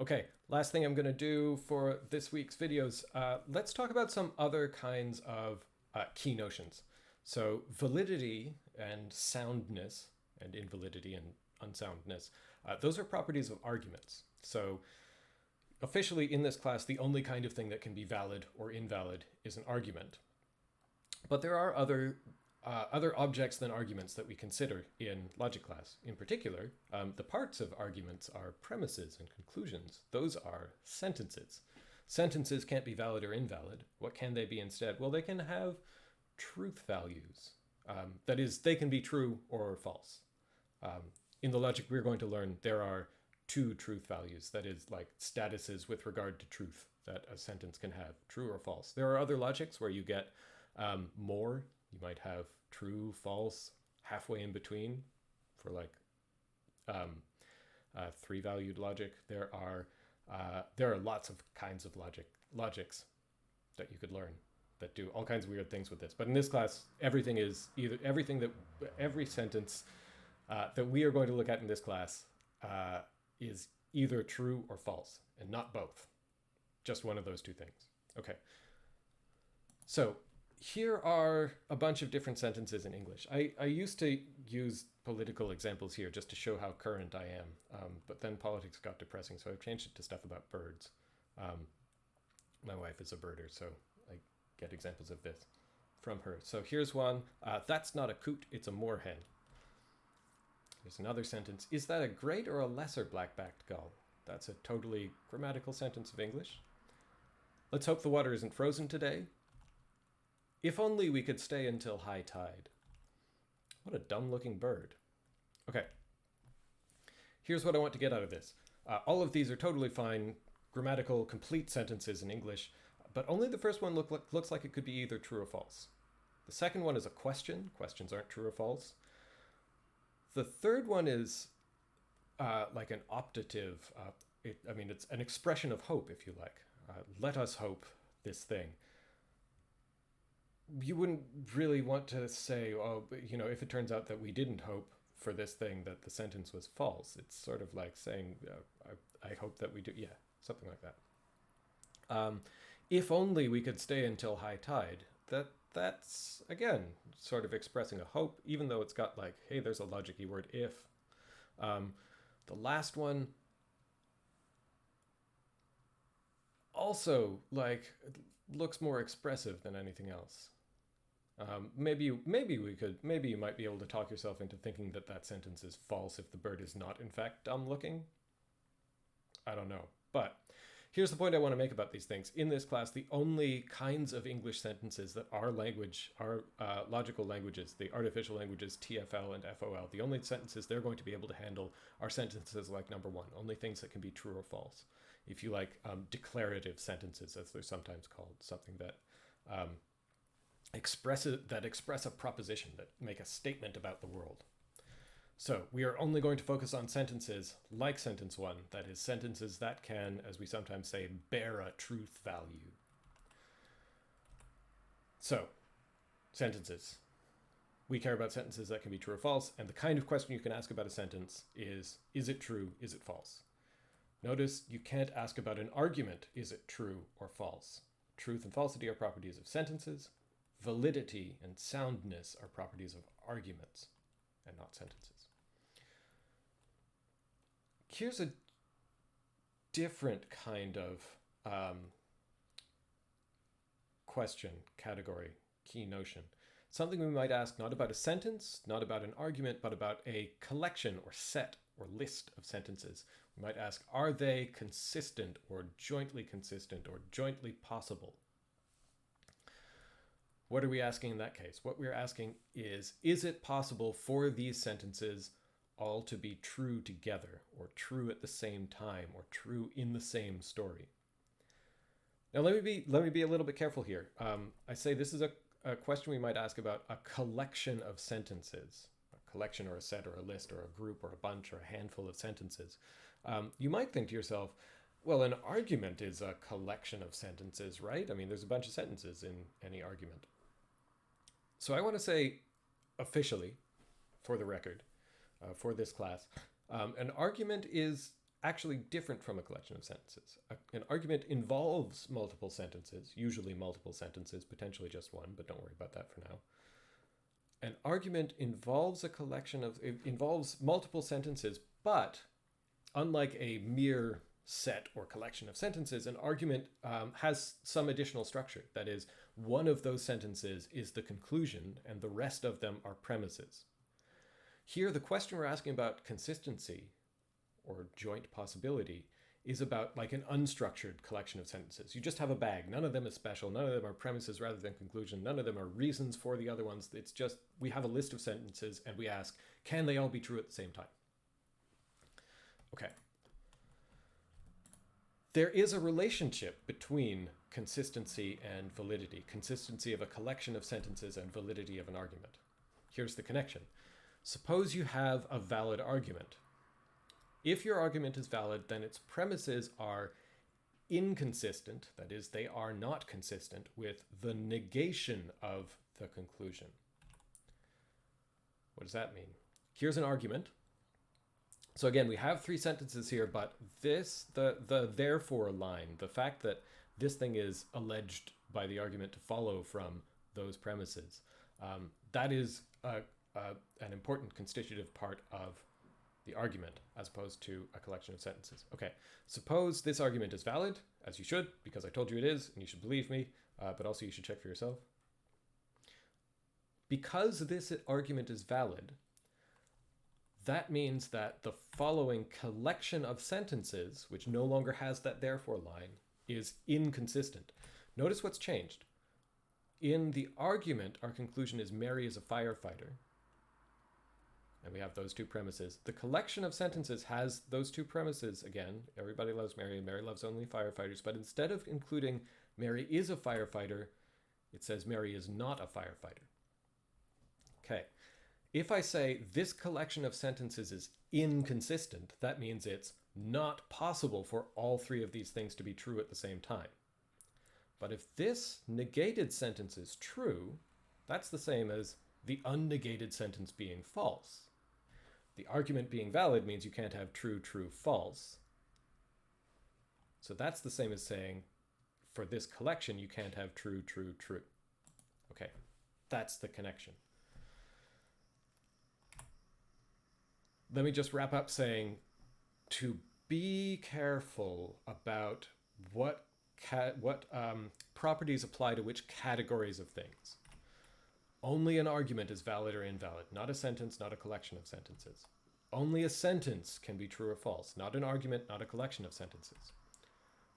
Okay, last thing I'm going to do for this week's videos, let's talk about some other kinds of key notions. So validity and soundness and invalidity and unsoundness, those are properties of arguments. So officially in this class, the only kind of thing that can be valid or invalid is an argument. But there are other objects than arguments that we consider in logic class. In particular, the parts of arguments are premises and conclusions. Those are sentences. Sentences can't be valid or invalid. What can they be instead? Well, they can have truth values. That is, they can be true or false. In the logic we're going to learn, there are two truth values. That is, like statuses with regard to truth that a sentence can have, true or false. There are other logics where you get more. You might have true, false, halfway in between for like three-valued logic. There are lots of kinds of logics that you could learn that do all kinds of weird things with this. But in this class, every sentence that we are going to look at in this class is either true or false, and not both. Just one of those two things. Okay. So here are a bunch of different sentences in English. I used to use political examples here just to show how current I am, but then politics got depressing, so I've changed it to stuff about birds. My wife is a birder, so I get examples of this from her. So here's one. That's not a coot, it's a moorhen. There's another sentence. Is that a great or a lesser black-backed gull? That's a totally grammatical sentence of English. Let's hope the water isn't frozen today. If only we could stay until high tide. What a dumb-looking bird. Okay. Here's what I want to get out of this. All of these are totally fine, grammatical, complete sentences in English, but only the first one looks like it could be either true or false. The second one is a question. Questions aren't true or false. The third one is like an optative. It's an expression of hope, if you like. Let us hope this thing. You wouldn't really want to say, oh, if it turns out that we didn't hope for this thing, that the sentence was false. It's sort of like saying, I hope that we do. Yeah, something like that. If only we could stay until high tide. That's, again, sort of expressing a hope, even though it's got like, hey, there's a logic-y word, if. The last one, also, like, looks more expressive than anything else. Maybe you might be able to talk yourself into thinking that sentence is false if the bird is not in fact dumb looking. I don't know. But here's the point I want to make about these things. In this class, the only kinds of English sentences that are logical languages, the artificial languages TFL and FOL, the only sentences they're going to be able to handle are sentences like number one, only things that can be true or false. If you like, declarative sentences, as they're sometimes called, something that express a proposition, that make a statement about the world. So we are only going to focus on sentences like sentence one, that is, sentences that can, as we sometimes say, bear a truth value. So, sentences. We care about sentences that can be true or false, and the kind of question you can ask about a sentence is it true, is it false? Notice you can't ask about an argument, is it true or false? Truth and falsity are properties of sentences. Validity and soundness are properties of arguments and not sentences. Here's a different kind of question, category, key notion. Something we might ask not about a sentence, not about an argument, but about a collection or set or list of sentences. We might ask, are they consistent or jointly possible? What are we asking in that case? What we're asking is it possible for these sentences all to be true together, or true at the same time, or true in the same story? Now let me be a little bit careful here. I say this is a question we might ask about a collection of sentences, a collection or a set or a list or a group or a bunch or a handful of sentences. You might think to yourself, well, an argument is a collection of sentences, right? I mean, there's a bunch of sentences in any argument. So I want to say officially, for the record, for this class, an argument is actually different from a collection of sentences. An argument involves multiple sentences, usually multiple sentences, potentially just one, but don't worry about that for now. An argument involves it involves multiple sentences, but unlike a mere set or collection of sentences, an argument has some additional structure. That is, one of those sentences is the conclusion and the rest of them are premises. Here, the question we're asking about consistency or joint possibility is about like an unstructured collection of sentences. You just have a bag. None of them is special. None of them are premises rather than conclusion. None of them are reasons for the other ones. It's just we have a list of sentences and we ask, can they all be true at the same time? Okay. There is a relationship between consistency and validity, consistency of a collection of sentences and validity of an argument. Here's the connection. Suppose you have a valid argument. If your argument is valid, then its premises are inconsistent, that is, they are not consistent with the negation of the conclusion. What does that mean? Here's an argument. So again, we have three sentences here, but the therefore line, the fact that this thing is alleged by the argument to follow from those premises, that is an important constitutive part of the argument as opposed to a collection of sentences. Okay, suppose this argument is valid, as you should, because I told you it is, and you should believe me, but also you should check for yourself. Because this argument is valid, that means that the following collection of sentences, which no longer has that therefore line, is inconsistent. Notice what's changed. In the argument, our conclusion is Mary is a firefighter. And we have those two premises. The collection of sentences has those two premises again. Everybody loves Mary, and Mary loves only firefighters. But instead of including Mary is a firefighter, it says Mary is not a firefighter. Okay. If I say this collection of sentences is inconsistent, that means it's not possible for all three of these things to be true at the same time. But if this negated sentence is true, that's the same as the unnegated sentence being false. The argument being valid means you can't have true, true, false. So that's the same as saying, for this collection, you can't have true, true, true. Okay, that's the connection. Let me just wrap up saying to be careful about what properties apply to which categories of things. Only an argument is valid or invalid, not a sentence, not a collection of sentences. Only a sentence can be true or false, not an argument, not a collection of sentences.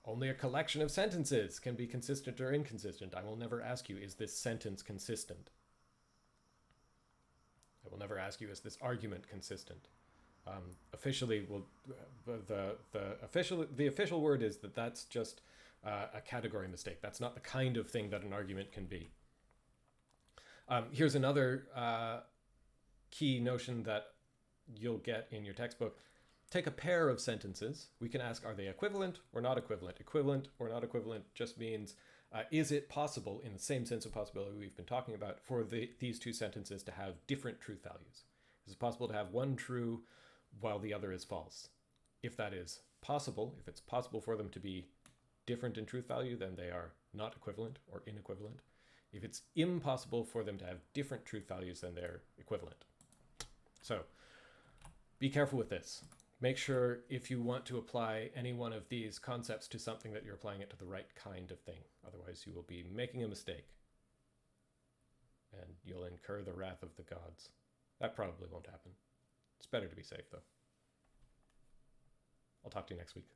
Only a collection of sentences can be consistent or inconsistent. I will never ask you, is this sentence consistent? I will never ask you, is this argument consistent? Officially, the official word is that that's just a category mistake. That's not the kind of thing that an argument can be. Here's another key notion that you'll get in your textbook. Take a pair of sentences. We can ask, are they equivalent or not equivalent? Equivalent or not equivalent just means, is it possible, in the same sense of possibility we've been talking about, for these two sentences to have different truth values? Is it possible to have one true while the other is false? If that is possible, if it's possible for them to be different in truth value, then they are not equivalent or inequivalent. If it's impossible for them to have different truth values, then they're equivalent. So be careful with this. Make sure if you want to apply any one of these concepts to something that you're applying it to the right kind of thing. Otherwise, you will be making a mistake and you'll incur the wrath of the gods. That probably won't happen. It's better to be safe, though. I'll talk to you next week.